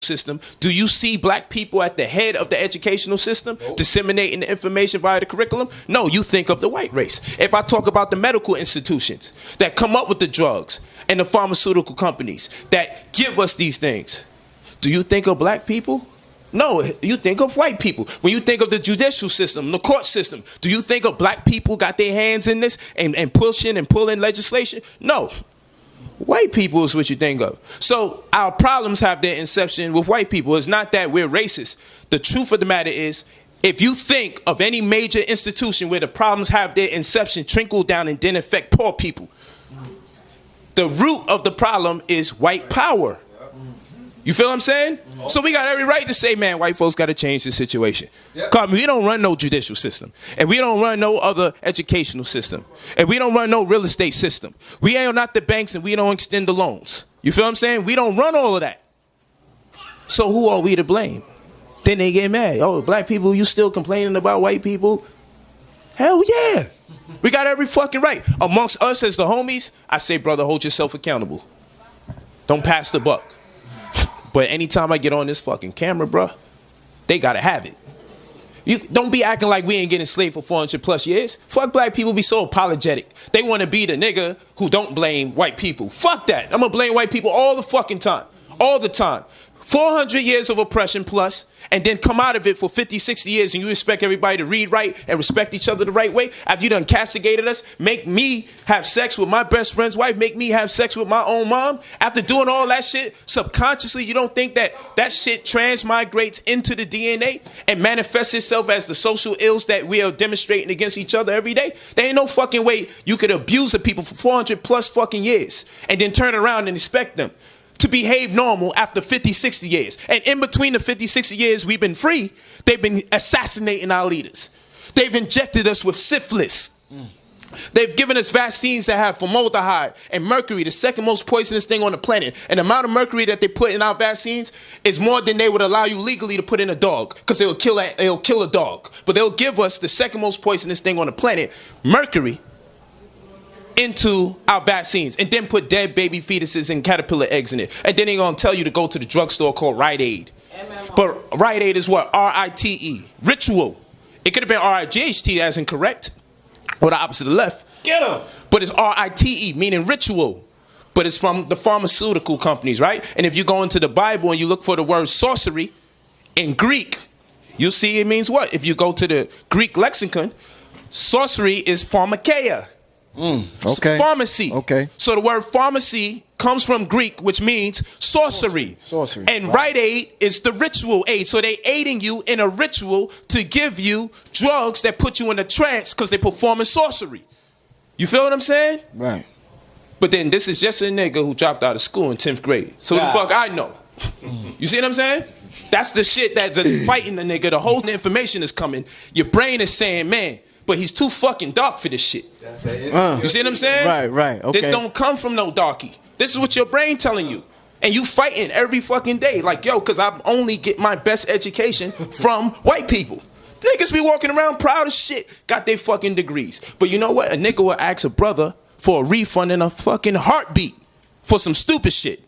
system, do you see black people at the head of the educational system disseminating the information via the curriculum? No, you think of the white race. If I talk about the medical institutions that come up with the drugs and the pharmaceutical companies that give us these things, do you think of black people? No, you think of white people. When you think of the judicial system, the court system, do you think of black people got their hands in this and pushing and pulling legislation? No. White people is what you think of. So our problems have their inception with white people. It's not that we're racist. The truth of the matter is, if you think of any major institution where the problems have their inception, trickle down and then affect poor people, the root of the problem is white power. You feel what I'm saying? So we got every right to say, man, white folks got to change the situation. Because we don't run no judicial system. And we don't run no other educational system. And we don't run no real estate system. We ain't not the banks and we don't extend the loans. You feel what I'm saying? We don't run all of that. So who are we to blame? Then they get mad. Oh, black people, you still complaining about white people? Hell yeah. We got every fucking right. Amongst us as the homies, I say, brother, hold yourself accountable. Don't pass the buck. But anytime I get on this fucking camera, bro, they gotta have it. You don't be acting like we ain't getting enslaved for 400 plus years. Fuck black people be so apologetic. They want to be the nigga who don't blame white people. Fuck that. I'm gonna blame white people all the fucking time. All the time. 400 years of oppression plus, and then come out of it for 50, 60 years, and you expect everybody to read right and respect each other the right way? After you done castigated us, make me have sex with my best friend's wife, make me have sex with my own mom? After doing all that shit, subconsciously, you don't think that that shit transmigrates into the DNA and manifests itself as the social ills that we are demonstrating against each other every day? There ain't no fucking way you could abuse the people for 400 plus fucking years and then turn around and expect them to behave normal after 50, 60 years. And in between the 50, 60 years we've been free, they've been assassinating our leaders. They've injected us with syphilis. They've given us vaccines that have formaldehyde and mercury, the second most poisonous thing on the planet. And the amount of mercury that they put in our vaccines is more than they would allow you legally to put in a dog, because it'll kill a dog. But they'll give us the second most poisonous thing on the planet, mercury, into our vaccines, and then put dead baby fetuses and caterpillar eggs in it. And then they're going to tell you to go to the drugstore called Rite Aid. But Rite Aid is what? R-I-T-E. Ritual. It could have been R-I-G-H-T as in correct, or the opposite of the left. Get them. But it's R-I-T-E, meaning ritual. But it's from the pharmaceutical companies, right? And if you go into the Bible and you look for the word sorcery in Greek, you'll see it means what? If you go to the Greek lexicon, sorcery is pharmakeia. Okay. Pharmacy. Okay. So the word pharmacy comes from Greek, which means sorcery. Sorcery. And Rite Aid is the ritual aid. So they aiding you in a ritual to give you drugs that put you in a trance because they performing sorcery. You feel what I'm saying? Right. But then this is just a nigga who dropped out of school in 10th grade. So the fuck I know. You see what I'm saying? That's the shit that's just fighting the nigga. The whole information is coming. Your brain is saying, man, but he's too fucking dark for this shit. You see what I'm saying? Right, okay. This don't come from no darky. This is what your brain telling you. And you fighting every fucking day. Like, yo, because I only get my best education from white people. Niggas be walking around proud as shit, got their fucking degrees. But you know what? A nigga will ask a brother for a refund in a fucking heartbeat for some stupid shit.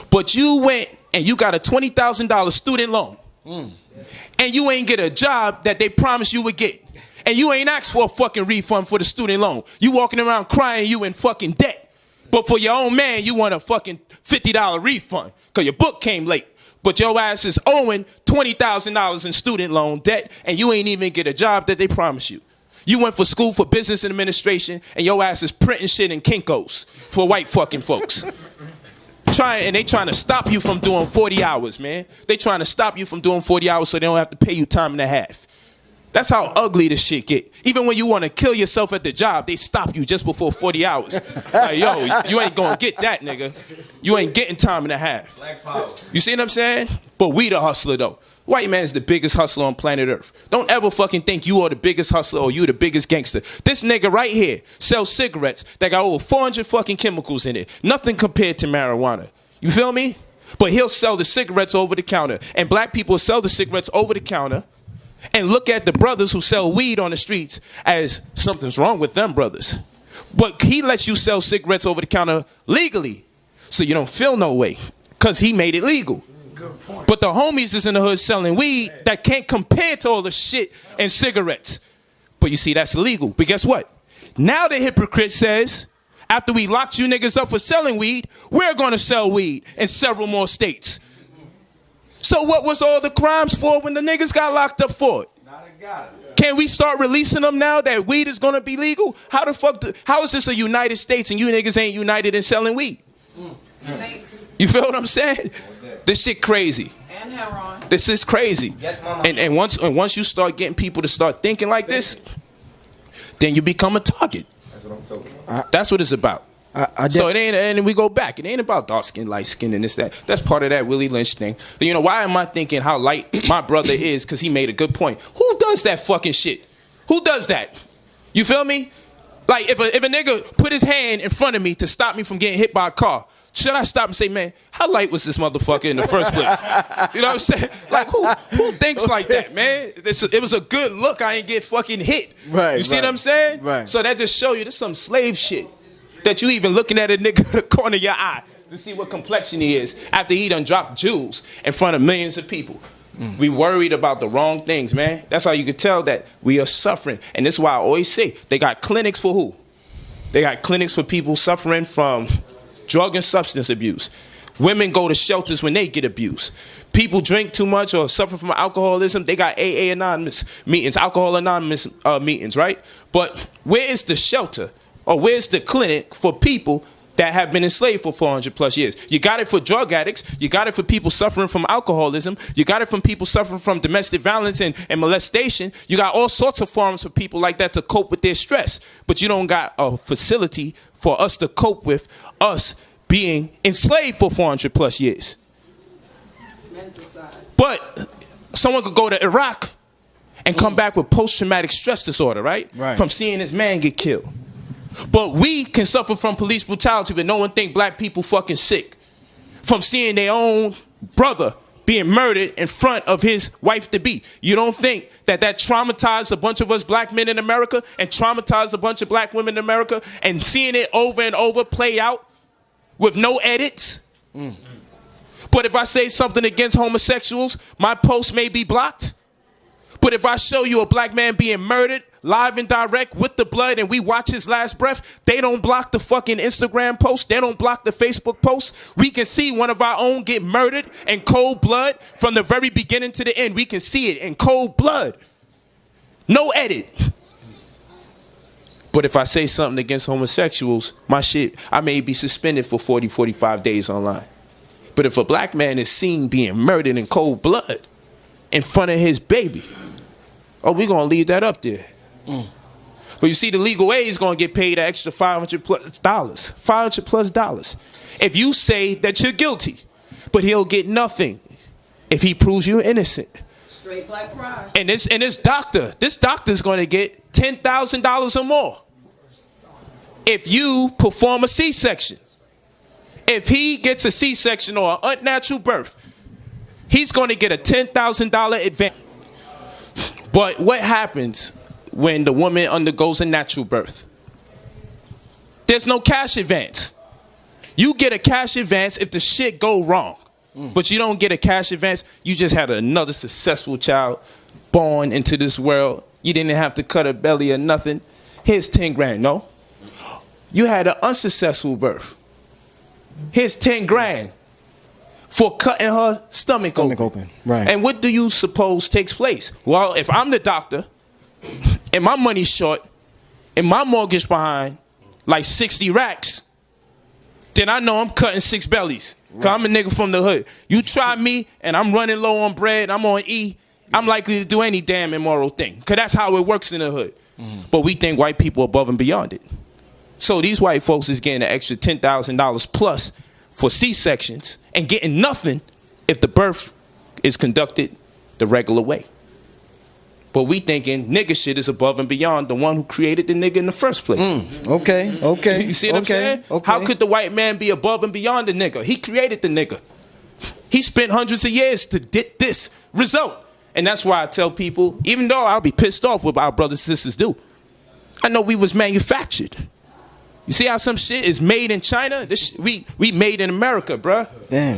But you went and you got a $20,000 student loan. And you ain't get a job that they promised you would get. And you ain't asked for a fucking refund for the student loan. You walking around crying you in fucking debt. But for your own man, you want a fucking $50 refund because your book came late. But your ass is owing $20,000 in student loan debt, and you ain't even get a job that they promised you. You went for school for business and administration, and your ass is printing shit in Kinko's for white fucking folks. And they trying to stop you from doing 40 hours, man. They trying to stop you from doing 40 hours so they don't have to pay you time and a half. That's how ugly this shit get. Even when you want to kill yourself at the job, they stop you just before 40 hours. Like, yo, you ain't gonna get that, nigga. You ain't getting time and a half. Black power. You see what I'm saying? But we the hustler, though. White man's the biggest hustler on planet Earth. Don't ever fucking think you are the biggest hustler or you the biggest gangster. This nigga right here sells cigarettes that got over 400 fucking chemicals in it. Nothing compared to marijuana. You feel me? But he'll sell the cigarettes over the counter. And black people sell the cigarettes over the counter and look at the brothers who sell weed on the streets as something's wrong with them brothers. But he lets you sell cigarettes over the counter legally. So you don't feel no way because he made it legal. good point. But the homies is in the hood selling weed that can't compare to all the shit and cigarettes. But you see, that's illegal. But guess what? Now the hypocrite says, after we locked you niggas up for selling weed, we're going to sell weed in several more states. So what was all the crimes for when the niggas got locked up for it? Now they got it. Can we start releasing them now that weed is going to be legal? How the fuck, how is this a United States and you niggas ain't united in selling weed? Snakes. You feel what I'm saying? This shit crazy. And heroin. This is crazy. And once you start getting people to start thinking like this, then you become a target. That's what I'm talking about. That's what it's about. So it ain't, and we go back. It ain't about dark skin, light skin, and this, that. That's part of that Willie Lynch thing. But you know, why am I thinking how light my brother is? Because he made a good point. Who does that fucking shit? Who does that? You feel me? Like, if a nigga put his hand in front of me to stop me from getting hit by a car, should I stop and say, man, how light was this motherfucker in the first place? You know what I'm saying? Like, who thinks like that, man? It was a good look. I ain't get fucking hit. Right. You see what I'm saying? Right. So that just show you this some slave shit. That you even looking at a nigga in the corner of your eye to see what complexion he is after he done dropped jewels in front of millions of people. We worried about the wrong things, man. That's how you can tell that we are suffering. And this is why I always say, they got clinics for who? They got clinics for people suffering from drug and substance abuse. Women go to shelters when they get abused. People drink too much or suffer from alcoholism. They got AA Anonymous meetings, Alcohol Anonymous meetings, right? But where is the shelter? Or where's the clinic for people that have been enslaved for 400 plus years? You got it for drug addicts. You got it for people suffering from alcoholism. You got it from people suffering from domestic violence and molestation. You got all sorts of forms for people like that to cope with their stress. But you don't got a facility for us to cope with us being enslaved for 400 plus years. But someone could go to Iraq and come back with post-traumatic stress disorder, right? From seeing his man get killed. But we can suffer from police brutality, but no one think black people fucking sick. From seeing their own brother being murdered in front of his wife-to-be. You don't think that traumatized a bunch of us black men in America and traumatized a bunch of black women in America, and seeing it over and over play out with no edits? But if I say something against homosexuals, my post may be blocked. But if I show you a black man being murdered live and direct with the blood and we watch his last breath, they don't block the fucking Instagram post. They don't block the Facebook post. We can see one of our own get murdered in cold blood from the very beginning to the end. We can see it in cold blood. No edit. But if I say something against homosexuals, my shit, I may be suspended for 40, 45 days online. But if a black man is seen being murdered in cold blood in front of his baby, oh, we're going to leave that up there. But you see, the legal aid is going to get paid an extra $500 plus $500 plus. If you say that you're guilty, but he'll get nothing if he proves you're innocent. Straight black pride. And this doctor's going to get $10,000 or more if you perform a C-section. If he gets a C-section or an unnatural birth, he's going to get a $10,000 advance. But what happens when the woman undergoes a natural birth? There's no cash advance. You get a cash advance if the shit go wrong. But you don't get a cash advance. You just had another successful child born into this world. You didn't have to cut her belly or nothing. Here's 10 grand. No. You had an unsuccessful birth. Here's 10 grand for cutting her stomach open. Right. And what do you suppose takes place? Well, if I'm the doctor and my money's short and my mortgage behind like 60 racks, then I know I'm cutting 6 bellies. Cause I'm a nigga from the hood. You try me and I'm running low on bread, I'm on E, I'm likely to do any damn immoral thing. Cause that's how it works in the hood. But we think white people are above and beyond it. So these white folks is getting an extra $10,000 plus for C-sections and getting nothing if the birth is conducted the regular way. But we thinking nigga shit is above and beyond the one who created the nigga in the first place. Okay. You see what I'm saying? How could the white man be above and beyond the nigga? He created the nigga. He spent hundreds of years to get this result. And that's why I tell people, even though I'll be pissed off what our brothers and sisters do, I know we was manufactured. You see how some shit is made in China? We made in America, bruh. Damn.